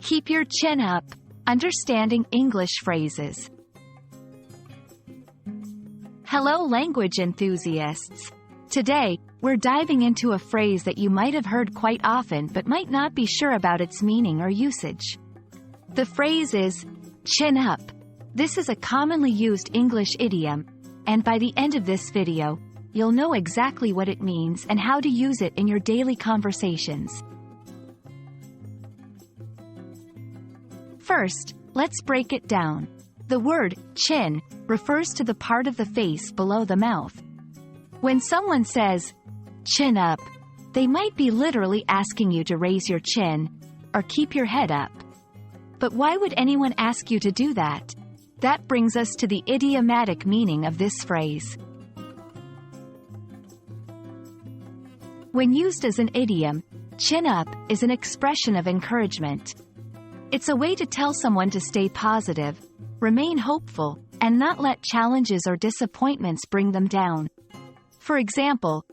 Keep your chin up. Understanding English phrases. Hello, language enthusiasts. Today, we're diving into a phrase that you might have heard quite often but might not be sure about its meaning or usage. The phrase is, chin up. This is a commonly used English idiom, and by the end of this video, you'll know exactly what it means and how to use it in your daily conversations. First, let's break it down. The word chin refers to the part of the face below the mouth. When someone says, chin up, they might be literally asking you to raise your chin or keep your head up. But why would anyone ask you to do that? That brings us to the idiomatic meaning of this phrase. When used as an idiom, chin up is an expression of encouragement. It's a way to tell someone to stay positive, remain hopeful, and not let challenges or disappointments bring them down. For example,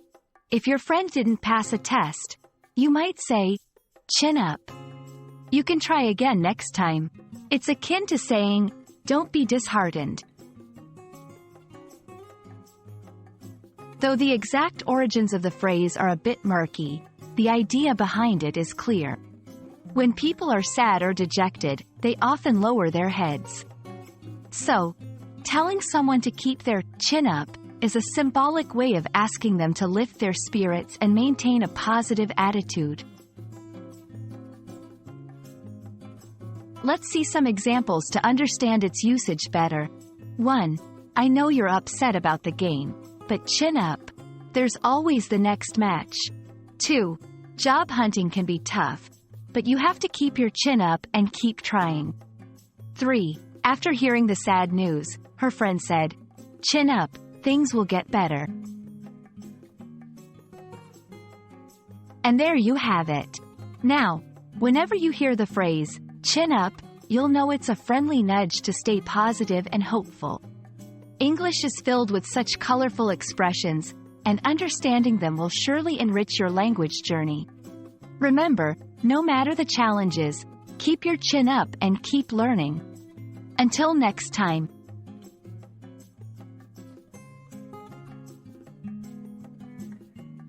if your friend didn't pass a test, you might say, chin up. You can try again next time. It's akin to saying, don't be disheartened. Though the exact origins of the phrase are a bit murky, the idea behind it is clear. When people are sad or dejected, they often lower their heads. So, telling someone to keep their chin up is a symbolic way of asking them to lift their spirits and maintain a positive attitude. Let's see some examples to understand its usage better. 1. I know you're upset about the game, but chin up. There's always the next match. 2. Job hunting can be tough, but you have to keep your chin up and keep trying. 3. After hearing the sad news, her friend said, chin up, things will get better. And there you have it. Now, whenever you hear the phrase, chin up, you'll know it's a friendly nudge to stay positive and hopeful. English is filled with such colorful expressions, and understanding them will surely enrich your language journey. Remember, no matter the challenges, keep your chin up and keep learning. Until next time,